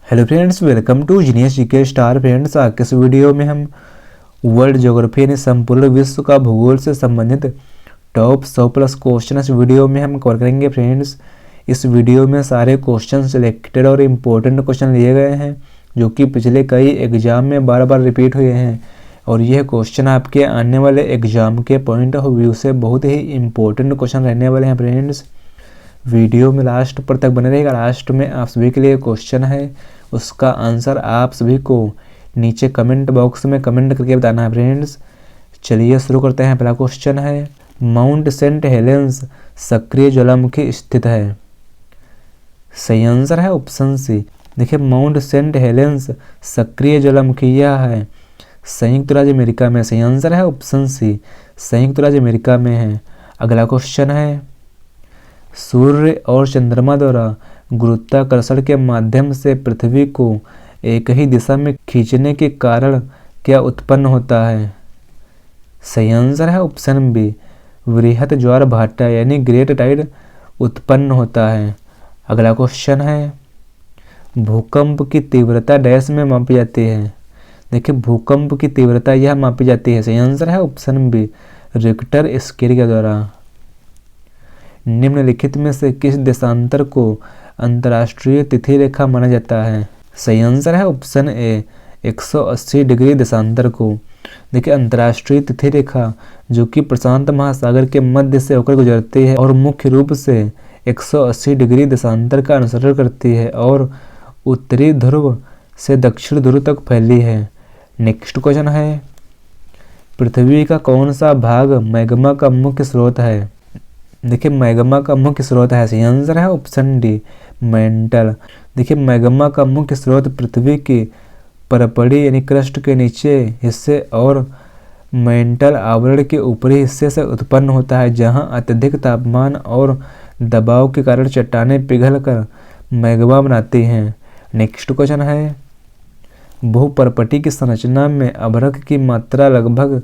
Hello friends, welcome to genius GK star. Friends, आज के इस वीडियो में हम वर्ल्ड ज्योग्राफी यानी संपूर्ण विश्व का भूगोल से संबंधित टॉप 100+ क्वेश्चन इस वीडियो में हम कवर करेंगे। फ्रेंड्स, इस वीडियो में सारे क्वेश्चन सिलेक्टेड और इम्पोर्टेंट क्वेश्चन लिए गए हैं जो कि पिछले कई एग्जाम में बार बार रिपीट हुए हैं और यह क्वेश्चन आपके आने वाले एग्जाम के पॉइंट ऑफ व्यू से बहुत ही इम्पोर्टेंट क्वेश्चन रहने वाले हैं। फ्रेंड्स, वीडियो में लास्ट पर तक बने रहेगा। लास्ट में आप सभी के लिए क्वेश्चन है, उसका आंसर आप सभी को नीचे कमेंट बॉक्स में कमेंट करके बताना है। फ्रेंड्स, चलिए शुरू करते हैं। पहला क्वेश्चन है, माउंट सेंट हेलेंस सक्रिय ज्वालामुखी स्थित है। सही आंसर है ऑप्शन सी। देखिए, माउंट सेंट हेलेंस सक्रिय ज्वालामुखी यह है संयुक्त राज्य अमेरिका में। सही आंसर है ऑप्शन सी, संयुक्त राज्य अमेरिका में है। अगला क्वेश्चन है, सूर्य और चंद्रमा द्वारा गुरुत्वाकर्षण के माध्यम से पृथ्वी को एक ही दिशा में खींचने के कारण क्या उत्पन्न होता है। सही आंसर है ऑप्शन बी, वृहत ज्वार भाटा यानी ग्रेट टाइड उत्पन्न होता है। अगला क्वेश्चन है, भूकंप की तीव्रता डैश में मापी जाती है। देखिए, भूकंप की तीव्रता यह मापी जाती है। सही आंसर है ऑप्शन बी, रिक्टर स्केल के द्वारा। निम्नलिखित में से किस देशांतर को अंतर्राष्ट्रीय तिथि रेखा माना जाता है। सही आंसर है ऑप्शन ए, 180 डिग्री देशांतर को। देखिए, अंतर्राष्ट्रीय तिथि रेखा जो कि प्रशांत महासागर के मध्य से होकर गुजरती है और मुख्य रूप से 180 डिग्री देशांतर का अनुसरण करती है और उत्तरी ध्रुव से दक्षिण ध्रुव तक फैली है। नेक्स्ट क्वेश्चन है, पृथ्वी का कौन सा भाग मैग्मा का मुख्य स्रोत है। देखिए, मैग्मा का मुख्य स्रोत है। सही आंसर है ऑप्शन डी, मेंटल। देखिए, मैग्मा का मुख्य स्रोत पृथ्वी की परपड़ी यानी क्रस्ट के नीचे हिस्से और मेंटल आवरण के ऊपरी हिस्से से उत्पन्न होता है, जहां अत्यधिक तापमान और दबाव के कारण चट्टानें पिघलकर मैग्मा बनाती हैं। नेक्स्ट क्वेश्चन है, भूपर्पटी की संरचना में अभ्रक की मात्रा लगभग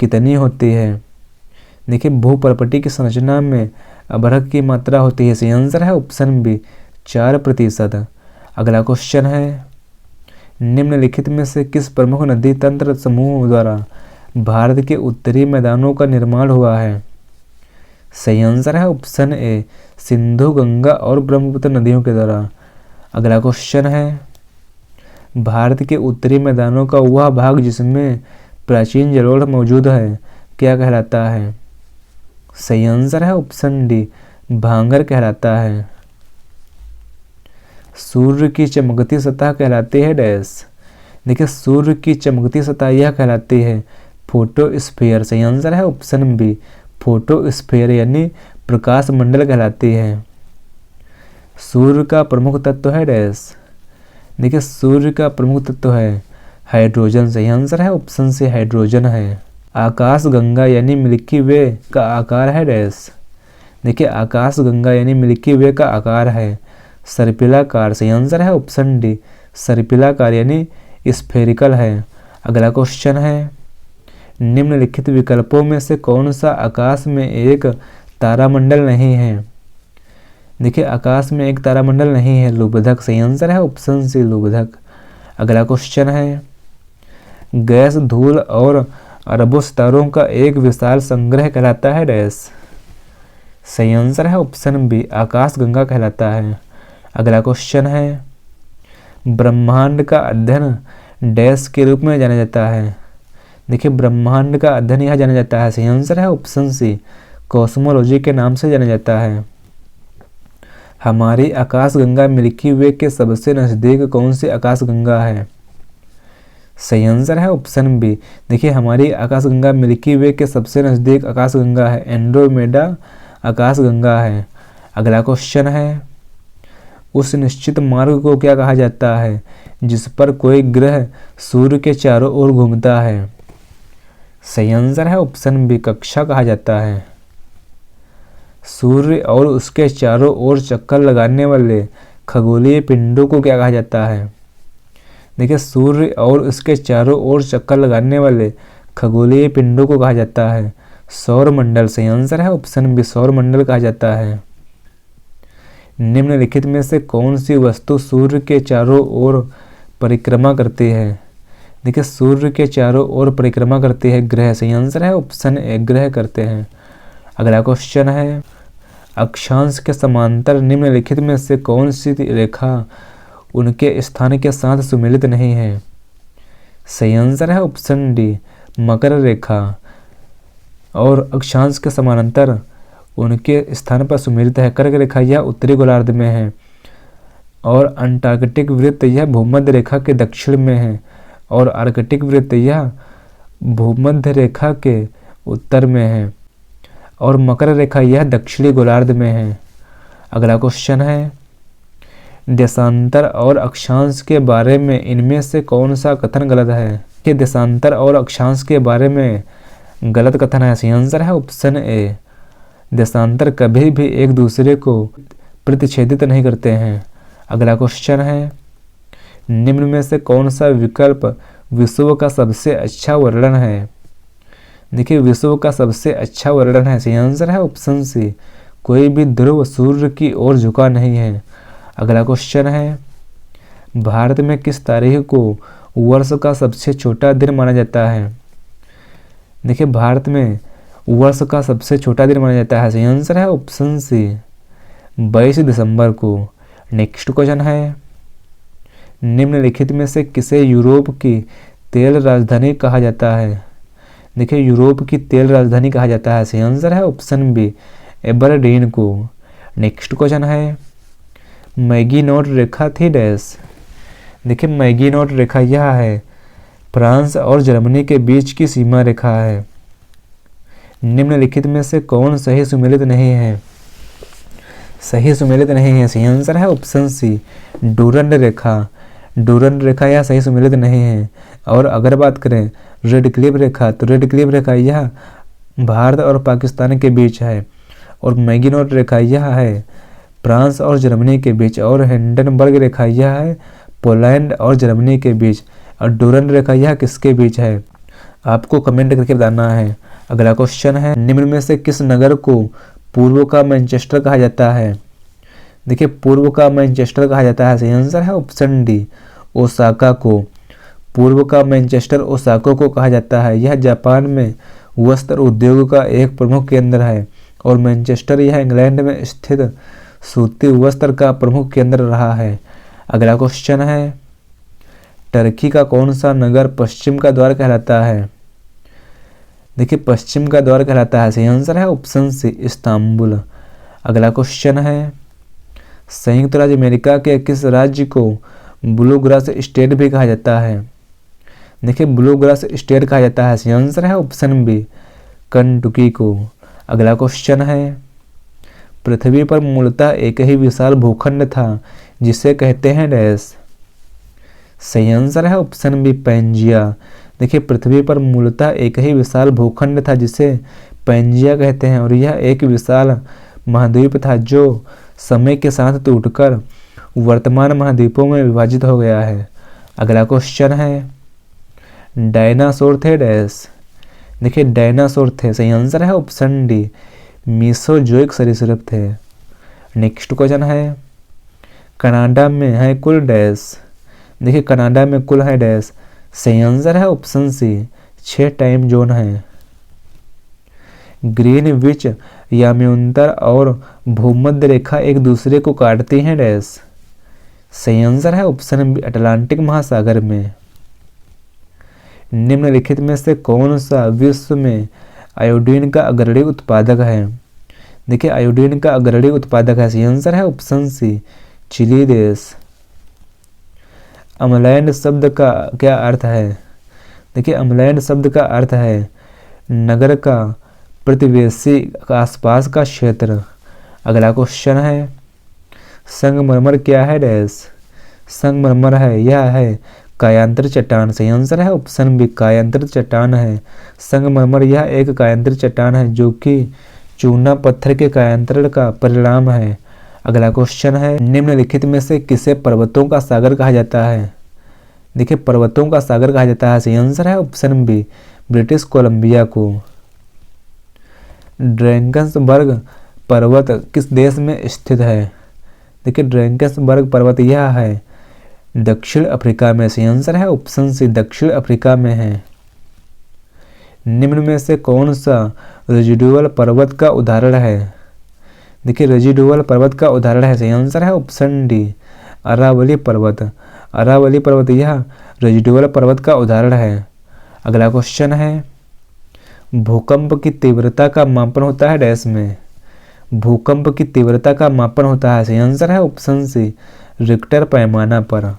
कितनी होती है। देखिए, भूपर्पटी की संरचना में अभ्रक की मात्रा होती है। सही आंसर है ऑप्शन बी, 4%। अगला क्वेश्चन है, निम्नलिखित में से किस प्रमुख नदी तंत्र समूह द्वारा भारत के उत्तरी मैदानों का निर्माण हुआ है। सही आंसर है ऑप्शन ए, सिंधु, गंगा और ब्रह्मपुत्र नदियों के द्वारा। अगला क्वेश्चन है, भारत के उत्तरी मैदानों का वह भाग जिसमें प्राचीन जलोढ़ मौजूद है क्या कहलाता है। सही आंसर है ऑप्शन डी, भांगर कहलाता है। सूर्य की चमकती सतह कहलाती है डैश। देखिए, सूर्य की चमकती सतह यह कहलाती है फोटोस्फीयर। सही आंसर है ऑप्शन बी, फोटोस्फीयर यानी प्रकाश मंडल कहलाती है। सूर्य का प्रमुख तत्व है डैश। देखिए, सूर्य का प्रमुख तत्व है हाइड्रोजन। सही आंसर है ऑप्शन सी, हाइड्रोजन है। आकाश गंगा यानी मिल्की वे का आकार है डैश। देखिए, आकाश गंगा यानी मिल्की वे का आकार है सर्पिलाकार। सही आंसर है ऑप्शन डी, सर्पिलाकार यानी स्फेरिकल है। अगला क्वेश्चन है, निम्नलिखित विकल्पों में से कौन सा आकाश में एक तारामंडल नहीं है। देखिए, आकाश में एक तारामंडल नहीं है, लुब्धक। सही आंसर है ऑप्शन सी, लुब्धक। अगला क्वेश्चन है, गैस, धूल और अरबों सितारों का एक विशाल संग्रह कहलाता है डैश। सही आंसर है ऑप्शन बी, आकाश गंगा कहलाता है। अगला क्वेश्चन है, ब्रह्मांड का अध्ययन डैश के रूप में जाना जाता है। देखिए, ब्रह्मांड का अध्ययन यह जाना जाता है। सही आंसर है ऑप्शन सी, कॉस्मोलॉजी के नाम से जाना जाता है। हमारी आकाशगंगा मिल्की वे के सबसे नजदीक कौन सी आकाशगंगा है। सही आंसर है ऑप्शन बी। देखिए, हमारी आकाशगंगा मिल्की वे के सबसे नजदीक आकाशगंगा है एंड्रोमेडा आकाशगंगा है। अगला क्वेश्चन है, उस निश्चित मार्ग को क्या कहा जाता है जिस पर कोई ग्रह सूर्य के चारों ओर घूमता है। सही आंसर है ऑप्शन बी, कक्षा कहा जाता है। सूर्य और उसके चारों ओर चक्कर लगाने वाले खगोलीय पिंडों को क्या कहा जाता है। देखिए, सूर्य और उसके चारों ओर चक्कर लगाने वाले खगोलीय पिंडों को कहा जाता है सौर मंडल। सही आंसर है ऑप्शन बी, सौर मंडल कहा जाता है। निम्नलिखित में से कौन सी वस्तु सूर्य के चारों ओर परिक्रमा करती है? देखिए सूर्य के चारों ओर परिक्रमा करती है ग्रह। सही आंसर है ऑप्शन ए, ग्रह करते हैं। अगला क्वेश्चन है, अक्षांश के समांतर निम्नलिखित में से कौन सी रेखा उनके स्थान के साथ सुमेलित नहीं है? सही आंसर है ऑप्शन डी, मकर रेखा। और अक्षांश के समानांतर उनके स्थान पर सुमेलित है कर्क रेखा, यह उत्तरी गोलार्ध में है। और अंटार्कटिक वृत्त यह भूमध्य रेखा के दक्षिण में है। और आर्कटिक वृत्त यह भूमध्य रेखा के उत्तर में है। और मकर रेखा यह दक्षिणी गोलार्ध में है। अगला क्वेश्चन है, देशांतर और अक्षांश के बारे में इनमें से कौन सा कथन गलत है? कि देशांतर और अक्षांश के बारे में गलत कथन है। सही आंसर है ऑप्शन ए, देशांतर कभी भी एक दूसरे को प्रतिच्छेदित नहीं करते हैं। अगला क्वेश्चन है, निम्न में से कौन सा विकल्प विश्व का सबसे अच्छा वर्णन है? देखिए विश्व का सबसे अच्छा वर्णन है। सही आंसर है ऑप्शन सी, कोई भी ध्रुव सूर्य की ओर झुका नहीं है। अगला क्वेश्चन है, भारत में किस तारीख को वर्ष का सबसे छोटा दिन माना जाता है? देखिए भारत में वर्ष का सबसे छोटा दिन माना जाता है। सही आंसर है ऑप्शन सी, 22 दिसंबर को। नेक्स्ट क्वेश्चन है, निम्नलिखित में से किसे यूरोप की तेल राजधानी कहा जाता है? देखिए यूरोप की तेल राजधानी कहा जाता है। सही आंसर है ऑप्शन बी, एबरडीन को। नेक्स्ट क्वेश्चन है, मैगीनोट रेखा थी डैश। देखिए मैगीनोट रेखा यह है फ्रांस और जर्मनी के बीच की सीमा रेखा है। निम्नलिखित में से कौन सही सुमेलित नहीं है? सही सुमेलित नहीं है। सही आंसर है ऑप्शन सी, डूरंड रेखा। डूरंड रेखा यह सही सुमेलित नहीं है। और अगर बात करें रेड क्लिफ रेखा, तो रेड क्लिफ रेखा यह भारत और पाकिस्तान के बीच है। और मैगीनोट रेखा यह है फ्रांस और जर्मनी के बीच। और हिंडनबर्ग रेखा यह है पोलैंड और जर्मनी के बीच। और डूरंड रेखा यह किसके बीच है? आपको कमेंट करके बताना है। अगला क्वेश्चन है, निम्न में से किस नगर को पूर्व का मैनचेस्टर कहा जाता है? देखिए पूर्व का मैनचेस्टर कहा जाता है। सही आंसर है ऑप्शन डी, ओसाका को। पूर्व का मैनचेस्टर ओसाका को कहा जाता है। यह जापान में वस्त्र उद्योग का एक प्रमुख केंद्र है। और मैनचेस्टर यह इंग्लैंड में स्थित सूती वस्त्र का प्रमुख केंद्र रहा है। अगला क्वेश्चन है, टर्की का कौन सा नगर पश्चिम का द्वार कहलाता है? देखिए पश्चिम का द्वार कहलाता है। सही आंसर है ऑप्शन सी, इस्तांबुल। अगला क्वेश्चन है, संयुक्त राज्य अमेरिका के किस राज्य को ब्लू ग्रास स्टेट भी कहा जाता है? देखिए ब्लू ग्रास स्टेट कहा जाता है। सही आंसर है ऑप्शन बी, कंटुकी को। अगला क्वेश्चन है, पृथ्वी पर मूलतः एक ही विशाल भूखंड था जिसे कहते हैं डैश। सही आंसर है ऑप्शन बी, पैंजिया। देखिए पृथ्वी पर मूलतः एक ही विशाल भूखंड था जिसे पैंजिया कहते हैं। और यह एक विशाल महाद्वीप था जो समय के साथ टूटकर वर्तमान महाद्वीपों में विभाजित हो गया है। अगला क्वेश्चन है, डायनासोर थे डैश। देखिए डायनासोर थे। सही आंसर है ऑप्शन डी, मीसोजोइक सरीसृप थे। नेक्स्ट क्वेश्चन है, कनाडा में है कुल डैश। देखिए कनाडा में कुल है डैश। सही आंसर है ऑप्शन सी, 6 टाइम जोन है। ग्रीनविच याम्योत्तर और भूमध्य रेखा एक दूसरे को काटती हैं डैश। सही आंसर है ऑप्शन बी, अटलांटिक महासागर में। निम्नलिखित में से कौन सा विश्व में आयोडीन का अग्रणी उत्पादक है? देखिए आयोडीन का अग्रणी उत्पादक है। सही आंसर है ऑप्शन सी, चिली देश। अम्लैंड शब्द का क्या अर्थ है? देखिए अम्लैंड शब्द का अर्थ है नगर का प्रतिवेशी आसपास का क्षेत्र। अगला क्वेश्चन है, संगमरमर क्या है डैश। संगमरमर है, यह है कायांतर चट्टान। सही आंसर है ऑप्शन बी, कायांतर चट्टान है। संगमरमर यह एक कायांतर चट्टान है जो कि चूना पत्थर के कायांतरण का परिणाम है। अगला क्वेश्चन है, निम्नलिखित में से किसे पर्वतों का सागर कहा जाता है? देखिए पर्वतों का सागर कहा जाता है। सही आंसर है ऑप्शन बी, ब्रिटिश कोलंबिया को। ड्रैगन्सबर्ग पर्वत किस देश में स्थित है? देखिए ड्रैकेंसबर्ग पर्वत यह है दक्षिण अफ्रीका में। सही आंसर है ऑप्शन सी, दक्षिण अफ्रीका में है। निम्न में से कौन सा रेजिडुअल पर्वत का उदाहरण है? देखिए रेजिडुअल पर्वत का उदाहरण है, सही आंसर है ऑप्शन डी, अरावली पर्वत। अरावली पर्वत यह रेजिडुअल पर्वत का उदाहरण है। अगला क्वेश्चन है, भूकंप की तीव्रता का मापन होता है डैश में। भूकंप की तीव्रता का मापन होता है, सही आंसर है ऑप्शन सी, रिक्टर पैमाना पर।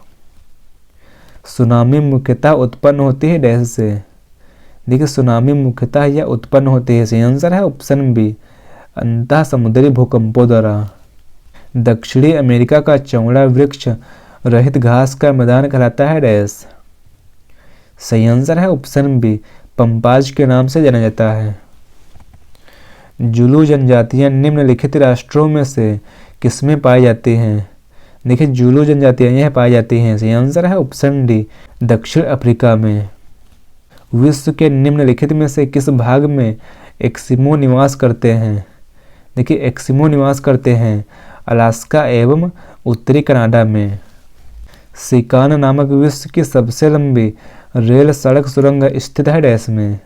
सुनामी मुख्यतः उत्पन्न होती है डैश से। देखिए सुनामी मुख्यतः यह उत्पन्न होती है, सही आंसर है ऑप्शन बी, अंतः समुद्री भूकंपों द्वारा। दक्षिणी अमेरिका का चौड़ा वृक्ष रहित घास का मैदान कहलाता है डैश। सही आंसर है ऑप्शन बी, पंपाज के नाम से जाना जाता है। जुलू जनजातियां निम्नलिखित राष्ट्रों में से किसमें पाई जाती हैं? देखिए जुलू जनजातियां यह पाई जाती हैं, सही आंसर है ऑप्शन डी, दक्षिण अफ्रीका में। विश्व के निम्नलिखित में से किस भाग में एस्किमो निवास करते हैं? देखिए एस्किमो निवास करते हैं अलास्का एवं उत्तरी कनाडा में। सिकान नामक विश्व की सबसे लंबी रेल सड़क सुरंग स्थित है डैश में।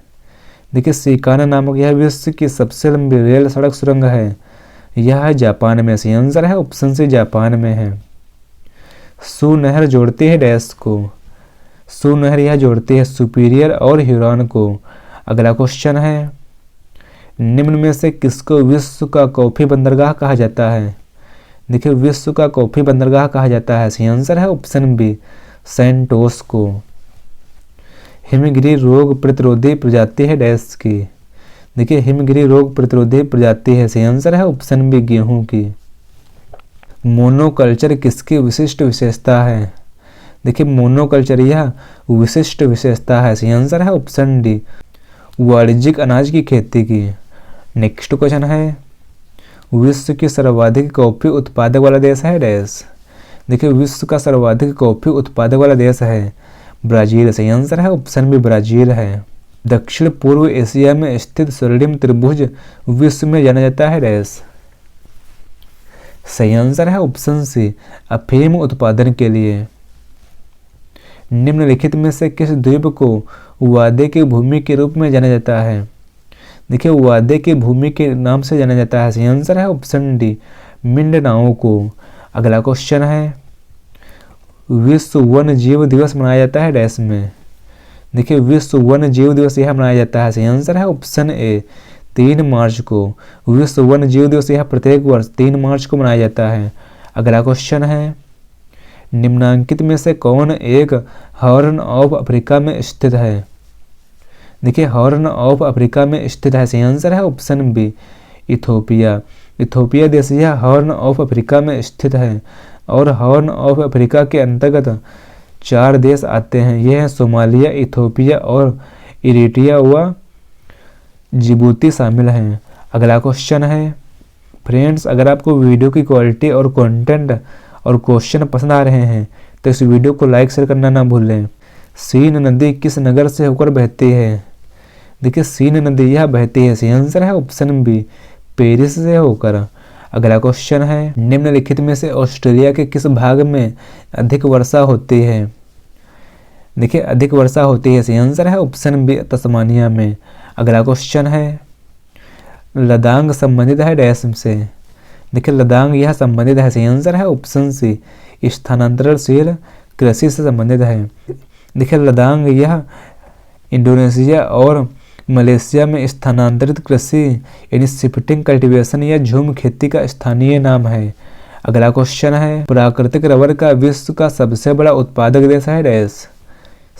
देखिए सिकान नामक यह विश्व की सबसे लंबी रेल सड़क सुरंग है, यह है जापान में। सही आंसर है ऑप्शन सी, जापान में है। सू नहर जोड़ती है डैश को। सू नहर यह जोड़ती है सुपीरियर और ह्यूरॉन को। अगला क्वेश्चन है, निम्न में से किसको विश्व का कॉफी बंदरगाह कहा जाता है? देखिए विश्व का कॉफी बंदरगाह कहा जाता है, सही आंसर है ऑप्शन बी, सैंटोस को। हिमगिरी रोग प्रतिरोधी प्रजाति है डैश की। देखिए हिमगिरी रोग प्रतिरोधी प्रजाति है, सही आंसर है ऑप्शन बी, गेहूं की। मोनोकल्चर किसकी विशिष्ट विशेषता है? देखिए मोनोकल्चर यह विशिष्ट विशेषता है, सही आंसर है ऑप्शन डी, वाणिज्यिक अनाज की खेती की। नेक्स्ट क्वेश्चन है, विश्व की सर्वाधिक कॉफी उत्पादक वाला देश है डैश। देखिए विश्व का सर्वाधिक कॉफी उत्पादक वाला देश है ब्राजील। सही आंसर है ऑप्शन बी, ब्राजील है। दक्षिण पूर्व एशिया में स्थित स्वर्णिम त्रिभुज विश्व में जाना जाता है डैश। सही आंसर है ऑप्शन सी, अफीम उत्पादन के लिए। निम्नलिखित में से किस द्वीप को वादे की भूमि के रूप में जाना जाता है? देखिए वादे की भूमि के नाम से जाना जाता है, सही आंसर है ऑप्शन डी, मिंडनाओ को। अगला क्वेश्चन है, विश्व वन जीव दिवस मनाया जाता है डैश में। देखिए विश्व वन जीव दिवस यह मनाया जाता है, सही आंसर है ऑप्शन ए, 3 मार्च को। विश्व वन जीव दिवस यह प्रत्येक वर्ष 3 मार्च को मनाया जाता है। अगला क्वेश्चन है, निम्नांकित में से कौन एक हॉर्न ऑफ अफ्रीका में स्थित है? देखिए हॉर्न ऑफ अफ्रीका में स्थित है, सही आंसर है ऑप्शन बी, इथोपिया। इथोपिया देश यह हॉर्न ऑफ अफ्रीका में स्थित है और हॉर्न ऑफ अफ्रीका के अंतर्गत 4 देश आते हैं, ये हैं सोमालिया, इथोपिया और इरिट्रिया व जिबूती शामिल हैं। अगला क्वेश्चन है, फ्रेंड्स अगर आपको वीडियो की क्वालिटी और कंटेंट और क्वेश्चन पसंद आ रहे हैं तो इस वीडियो को लाइक शेयर करना ना भूलें। सीन नदी किस नगर से होकर बहती है? देखिए सीन नदी यह बहती है, सही आंसर है ऑप्शन बी, पेरिस से होकर। अगला क्वेश्चन है, निम्नलिखित में से ऑस्ट्रेलिया के किस भाग में अधिक वर्षा होती है? देखिए अधिक वर्षा होती है, सही आंसर है ऑप्शन बी, तस्मानिया में। अगला क्वेश्चन है, लद्दाख संबंधित है डैश से। देखिए लद्दाख यह संबंधित है, सही आंसर है ऑप्शन सी, स्थानांतरणशील कृषि से संबंधित है। देखिए लद्दाख यह इंडोनेशिया और मलेशिया में स्थानांतरित कृषि यानी शिफ्टिंग कल्टीवेशन या झूम खेती का स्थानीय नाम है। अगला क्वेश्चन है, प्राकृतिक रबर का विश्व का सबसे बड़ा उत्पादक देश है डैश।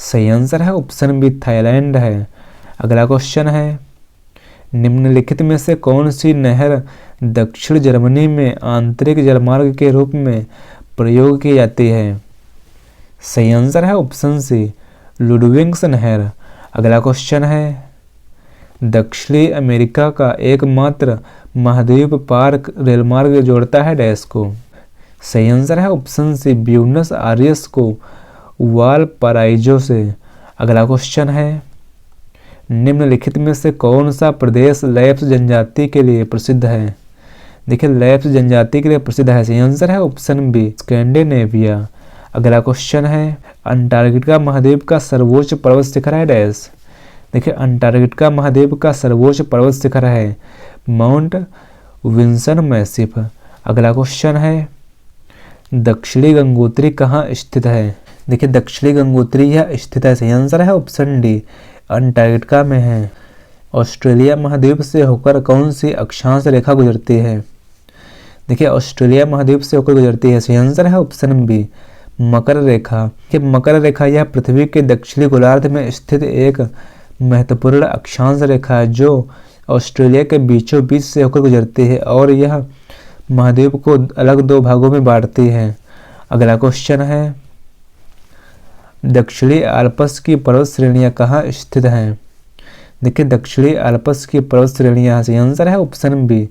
सही आंसर है ऑप्शन बी, थाईलैंड है। अगला क्वेश्चन है, निम्नलिखित में से कौन सी नहर दक्षिण जर्मनी में आंतरिक जलमार्ग के रूप में प्रयोग की जाती है? सही आंसर है ऑप्शन सी, लुडविग्स नहर। अगला क्वेश्चन है, दक्षिणी अमेरिका का एकमात्र महाद्वीप पार रेलमार्ग जोड़ता है डैश को। सही आंसर है ऑप्शन सी, ब्यूनस आयर्स को वालपराइजो से। अगला क्वेश्चन है, निम्नलिखित में से कौन सा प्रदेश लैप्स जनजाति के लिए प्रसिद्ध है? देखिए लैप्स जनजाति के लिए प्रसिद्ध है। सही आंसर है ऑप्शन बी स्कैंडिनेविया। अगला क्वेश्चन है अंटार्कटिका महाद्वीप का सर्वोच्च पर्वत शिखर है डैश। देखिए अंटार्कटिका महाद्वीप का सर्वोच्च पर्वत शिखर है माउंट विल्सन मैसिफ। अगला क्वेश्चन है दक्षिणी गंगोत्री कहाँ स्थित है। देखिए दक्षिणी गंगोत्री यह स्थित है। सही आंसर है ऑप्शन डी अंटार्कटिका में है। ऑस्ट्रेलिया महाद्वीप से होकर कौन सी अक्षांश रेखा गुजरती है। देखिए ऑस्ट्रेलिया महाद्वीप से होकर गुजरती है। सही आंसर है ऑप्शन बी मकर रेखा। कि मकर रेखा यह पृथ्वी के दक्षिणी गोलार्ध में स्थित एक महत्वपूर्ण अक्षांश रेखा है जो ऑस्ट्रेलिया के बीचों बीच से होकर गुजरती है और यह महाद्वीप को अलग दो भागों में बांटती है। अगला क्वेश्चन है दक्षिणी आल्प्स की पर्वत श्रेणियां कहाँ स्थित हैं। देखिए दक्षिणी आल्प्स की पर्वत श्रेणियां, सही आंसर है ऑप्शन बी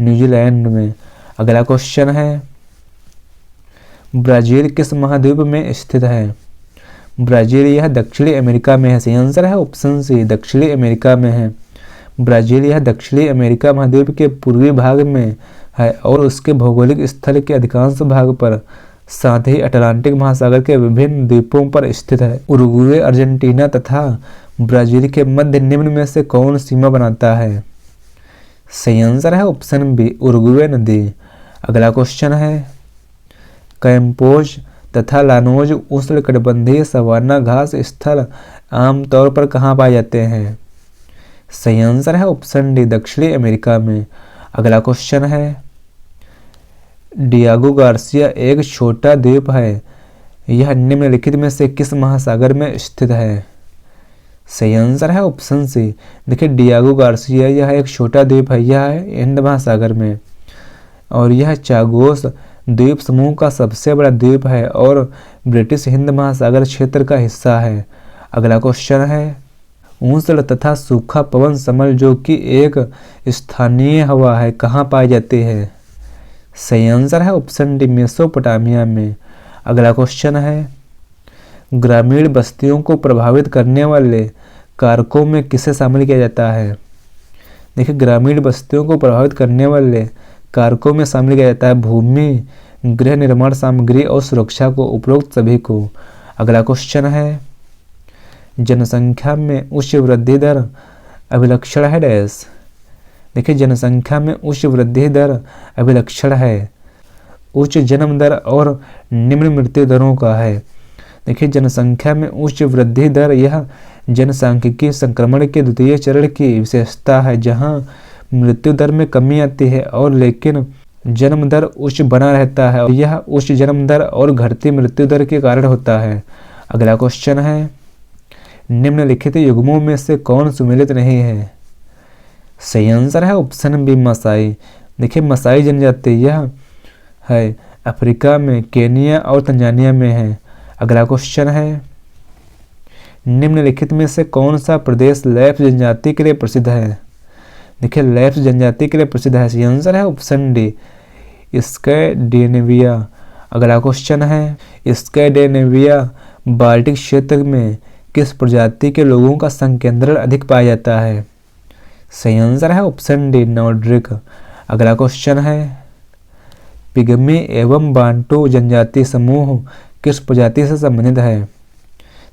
न्यूजीलैंड में। अगला क्वेश्चन है ब्राजील किस महाद्वीप में स्थित है। ब्राजील यह दक्षिणी अमेरिका में है। सही आंसर है ऑप्शन सी दक्षिणी अमेरिका में है। ब्राजील यह दक्षिणी अमेरिका महाद्वीप के पूर्वी भाग में है और उसके भौगोलिक स्थल के अधिकांश भाग पर साथ ही अटलांटिक महासागर के विभिन्न द्वीपों पर स्थित है। उरुग्वे, अर्जेंटीना तथा ब्राजील के मध्य निम्न में से कौन सीमा बनाता है। सही आंसर है ऑप्शन बी उरुग्वे नदी। अगला क्वेश्चन है कैम्पोज तथा लानोज उष्णकटिबंधीय सवाना घास स्थल आमतौर पर कहाँ पाए जाते हैं। सही आंसर है ऑप्शन डी दक्षिणी अमेरिका में। अगला क्वेश्चन है डियागो गार्सिया एक छोटा द्वीप है, यह निम्नलिखित में से किस महासागर में स्थित है। सही आंसर है ऑप्शन सी। देखिए डियागो गार्सिया यह एक छोटा द्वीप है, यह है हिंद महासागर में और यह चागोस द्वीप समूह का सबसे बड़ा द्वीप है और ब्रिटिश हिंद महासागर क्षेत्र का हिस्सा है। अगला क्वेश्चन है ऊष्ण तथा सूखा पवन समल जो कि एक स्थानीय हवा है कहाँ पाई जाती है। सही आंसर है ऑप्शन डी मेसोपोटामिया में। अगला क्वेश्चन है ग्रामीण बस्तियों को प्रभावित करने वाले कारकों में किसे शामिल किया जाता है। देखिए ग्रामीण बस्तियों को प्रभावित करने वाले कारकों में शामिल किया जाता है भूमि, गृह निर्माण सामग्री और सुरक्षा को, उपरोक्त सभी को। अगला क्वेश्चन है जनसंख्या में उच्च वृद्धि दर अभिलक्षण है डैश। देखिए जनसंख्या में उच्च वृद्धि दर अभिलक्षण है उच्च जन्म दर और निम्न मृत्यु दरों का है। देखिए जनसंख्या में उच्च वृद्धि दर यह जनसांख्यिकी संक्रमण के द्वितीय चरण की विशेषता है जहां मृत्यु दर में कमी आती है और लेकिन जन्म दर उच्च बना रहता है। यह उच्च जन्म दर और घटती मृत्यु दर के कारण होता है। अगला क्वेश्चन है निम्नलिखित युग्मों में से कौन सुमेलित नहीं है। सही आंसर है ऑप्शन बी मसाई। देखिए मसाई जनजाति यह है अफ्रीका में, केनिया और तंजानिया में है। अगला क्वेश्चन है निम्नलिखित में से कौन सा प्रदेश लैप्स जनजाति के लिए प्रसिद्ध है। देखिए लैप्स जनजाति के लिए प्रसिद्ध है। सही आंसर है ऑप्शन डी स्कैंडिनेविया। अगला क्वेश्चन है स्कैंडिनेविया बाल्टिक क्षेत्र में किस प्रजाति के लोगों का संकेंद्रण अधिक पाया जाता है। सही आंसर है ऑप्शन डी नॉर्डिक। अगला क्वेश्चन है पिग्मी एवं बांटू जनजाति समूह किस प्रजाति से संबंधित है।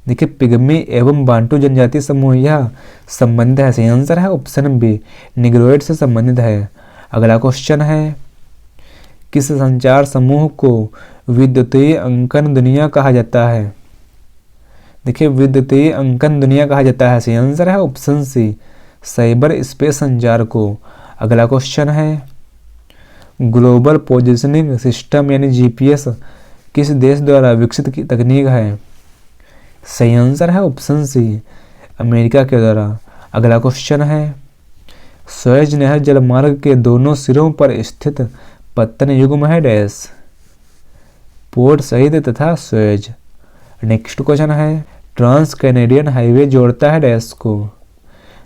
देखिए पिग्मी एवं बांटू जनजाति समूह यह संबंधित है। सही आंसर है ऑप्शन बी निग्रोइड से संबंधित है। अगला क्वेश्चन है किस संचार समूह को विद्युतीय अंकन दुनिया कहा जाता है। देखिए विद्युतीय अंकन दुनिया कहा जाता है। सही आंसर है ऑप्शन सी साइबर स्पेस संचार को। अगला क्वेश्चन है ग्लोबल पोजिशनिंग सिस्टम यानी जीपीएस किस देश द्वारा विकसित की तकनीक है। सही आंसर है ऑप्शन सी अमेरिका के द्वारा। अगला क्वेश्चन है सुएज नहर जलमार्ग के दोनों सिरों पर स्थित पत्तन युग्म है डैश। पोर्ट सईद तथा सुएज। नेक्स्ट क्वेश्चन है ट्रांस कैनेडियन हाईवे जोड़ता है डैश को।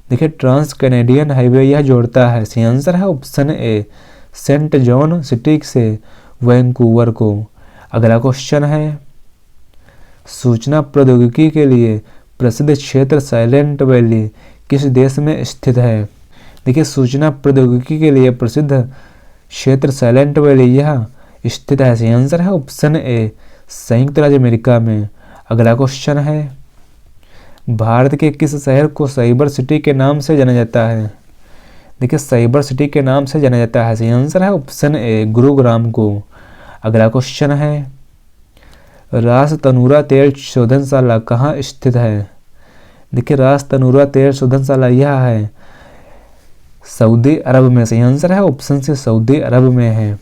देखिए ट्रांस कैनेडियन हाईवे यह जोड़ता है। सही आंसर है option A Saint John city से वैंकूवर को। अगला क्वेश्चन है सूचना प्रौद्योगिकी के लिए प्रसिद्ध क्षेत्र साइलेंट वैली किस देश में स्थित है। देखिए सूचना प्रौद्योगिकी के लिए प्रसिद्ध क्षेत्र साइलेंट वैली यह स्थित है? सही आंसर है ऑप्शन ए संयुक्त राज्य अमेरिका में। अगला क्वेश्चन है, भारत के किस शहर को साइबर सिटी के नाम से जाना जाता है? देखिए साइबर सिटी के नाम से जाना जाता है। सही आंसर है ऑप्शन ए गुरुग्राम को। अगला क्वेश्चन है, रास तनूरा तेल शोधनशाला कहाँ स्थित है? देखिए रास तनूरा तेल शोधनशाला यह है सऊदी अरब में। सही आंसर है ऑप्शन सी सऊदी अरब में है।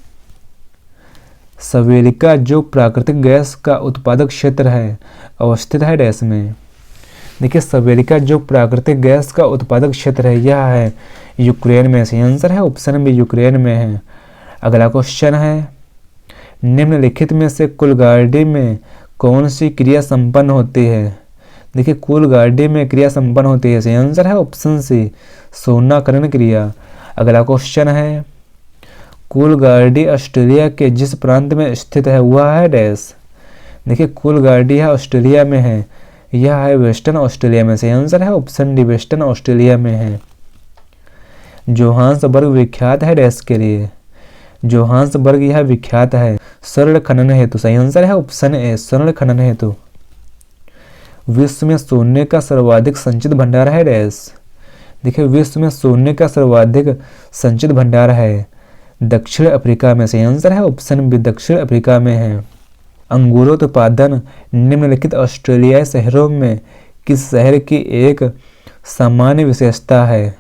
सवेलिका जो प्राकृतिक गैस का उत्पादक क्षेत्र है अवस्थित है डैश में? देखिए सवेलिका जो प्राकृतिक गैस का उत्पादक क्षेत्र है यह है यूक्रेन में। सही आंसर है ऑप्शन बी यूक्रेन में है। अगला क्वेश्चन है, निम्नलिखित में से कुलगार्डी में कौन सी क्रिया संपन्न होती है? देखिए कुलगार्डी में क्रिया संपन्न होती है। सही आंसर है ऑप्शन सी सोनाकरण क्रिया। अगला क्वेश्चन है, कुलगार्डी ऑस्ट्रेलिया के जिस प्रांत में स्थित है वह है डैश? देखिए कुलगार्डी है ऑस्ट्रेलिया में है, यह है वेस्टर्न ऑस्ट्रेलिया में। सही आंसर है ऑप्शन डी वेस्टर्न ऑस्ट्रेलिया में है। जोहान्सबर्ग विख्यात है डैश के लिए? जोहान्सबर्ग यह विख्यात है स्वर्ण खनन हेतु। सही आंसर है ऑप्शन ए स्वर्ण खनन हेतु। विश्व में सोने का सर्वाधिक संचित भंडार है डैश? देखिए विश्व में सोने का सर्वाधिक संचित भंडार है दक्षिण अफ्रीका में। सही आंसर है ऑप्शन बी दक्षिण अफ्रीका में है। अंगूरोत्पादन निम्नलिखित ऑस्ट्रेलियाई शहरों में किस शहर की एक सामान्य विशेषता है?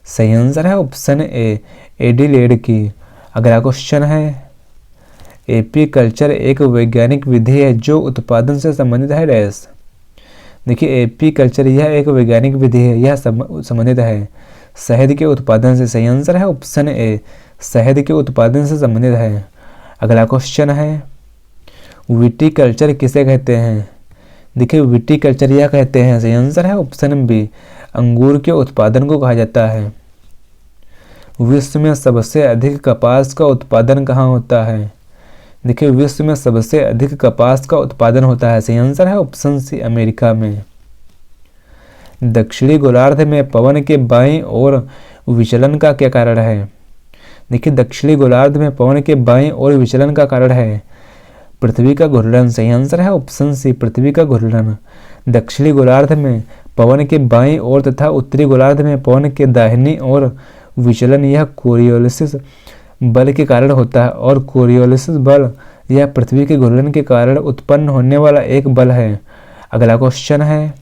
सही आंसर है ऑप्शन ए एडिलेड की। अगला क्वेश्चन है, एपी कल्चर एक वैज्ञानिक विधि है जो उत्पादन से संबंधित है डैश? देखिए एपी कल्चर यह एक वैज्ञानिक विधि है, यह संबंधित है शहद के उत्पादन से। सही आंसर है ऑप्शन ए शहद के उत्पादन से संबंधित है। अगला क्वेश्चन है, विटीकल्चर किसे कहते हैं? देखिए विटीकल्चर यह कहते हैं। सही आंसर है ऑप्शन बी अंगूर के उत्पादन को कहा जाता है। विश्व में सबसे अधिक कपास का उत्पादन कहाँ होता है? देखिए विश्व में सबसे अधिक कपास का उत्पादन होता है। सही आंसर है ऑप्शन सी अमेरिका में। दक्षिणी गोलार्ध में पवन के बाईं ओर विचलन का क्या कारण है? देखिए दक्षिणी गोलार्ध में पवन के बाईं ओर विचलन का कारण है पृथ्वी का घूर्णन। सही आंसर है ऑप्शन सी पृथ्वी का घूर्णन। दक्षिणी गोलार्ध में पवन के बाईं ओर तथा उत्तरी गोलार्ध में पवन के दाहिनी ओर विचलन यह कोरियोलिस बल के कारण होता है और कोरियोलिस बल यह पृथ्वी के घूर्णन के कारण उत्पन्न होने वाला एक बल है। अगला क्वेश्चन है,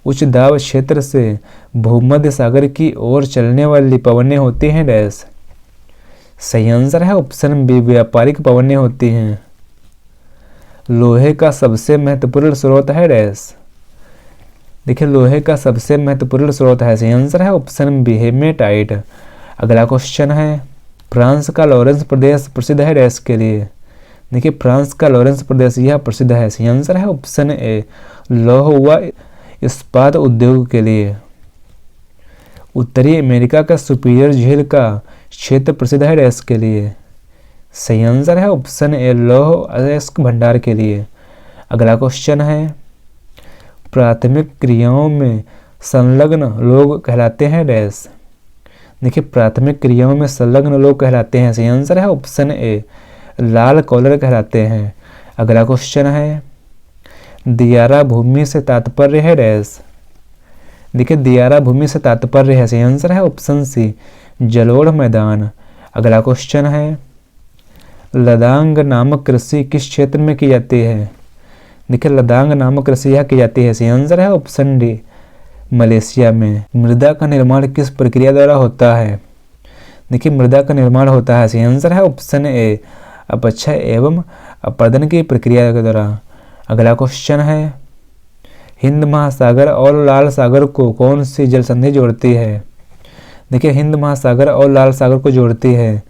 उच्च दाब क्षेत्र से भूमध्य सागर की ओर चलने वाली पवनें होती हैं डैश? सही आंसर है ऑप्शन बी व्यापारिक पवनें होती हैं। लोहे का सबसे महत्वपूर्ण स्रोत है डैश? देखिए लोहे का सबसे महत्वपूर्ण स्रोत है। सही आंसर है ऑप्शन बी हेमेटाइट। अगला क्वेश्चन है, फ्रांस का लॉरेंस प्रदेश प्रसिद्ध है डैश के लिए? देखिए फ्रांस का लॉरेंस प्रदेश यह प्रसिद्ध है। सही आंसर है ऑप्शन ए लौह व इस्पात उद्योग के लिए। उत्तरी अमेरिका का सुपीरियर झील का क्षेत्र प्रसिद्ध है डैश के लिए? सही आंसर है ऑप्शन ए लौह अयस्क भंडार के लिए। अगला क्वेश्चन है, प्राथमिक क्रियाओं में संलग्न लोग कहलाते हैं डैश? देखिए प्राथमिक क्रियाओं में संलग्न लोग कहलाते हैं। सही आंसर है ऑप्शन ए लाल कॉलर कहलाते हैं। अगला क्वेश्चन है, दियारा भूमि से तात्पर्य है डैश? देखिए दियारा भूमि से तात्पर्य है। सही आंसर है ऑप्शन सी जलोढ़ मैदान। अगला क्वेश्चन है, लदांग नामक कृषि किस क्षेत्र में की जाती है? देखिए लदांग नामक कृषि यह की जाती है। सही आंसर है ऑप्शन डी मलेशिया में। मृदा का निर्माण किस प्रक्रिया द्वारा होता है? देखिए मृदा का निर्माण होता है। सही आंसर है ऑप्शन ए अपक्षय एवं अपर्दन की प्रक्रिया के द्वारा। अगला क्वेश्चन है, हिंद महासागर और लाल सागर को कौन सी जल संधि जोड़ती है? देखिए हिंद महासागर और लाल सागर को जोड़ती है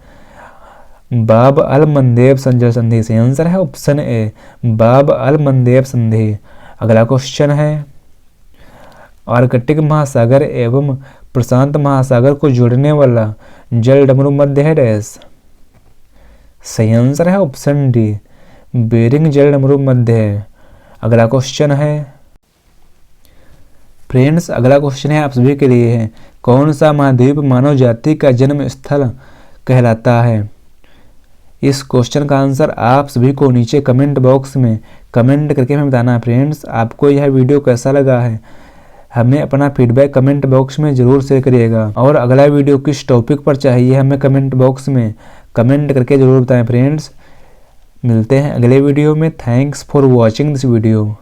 बाब अल मंदेब जल संधि। सही आंसर है ऑप्शन ए बाब अल मंदेब संधि। अगला क्वेश्चन है, आर्कटिक महासागर एवं प्रशांत महासागर को जोड़ने वाला जल डमरू मध्य है डैश? सही आंसर है ऑप्शन डी बेरिंग जल डमरू मध्य है। अगला क्वेश्चन है, फ्रेंड्स अगला क्वेश्चन है आप सभी के लिए है, कौन सा महाद्वीप मानव जाति का जन्म स्थल कहलाता है? इस क्वेश्चन का आंसर आप सभी को नीचे कमेंट बॉक्स में कमेंट करके हमें बताना है। फ्रेंड्स, आपको यह वीडियो कैसा लगा है हमें अपना फीडबैक कमेंट बॉक्स में ज़रूर शेयर करिएगा, और अगला वीडियो किस टॉपिक पर चाहिए हमें कमेंट बॉक्स में कमेंट करके ज़रूर बताएं। फ्रेंड्स, मिलते हैं अगले वीडियो में। Thanks for watching this video.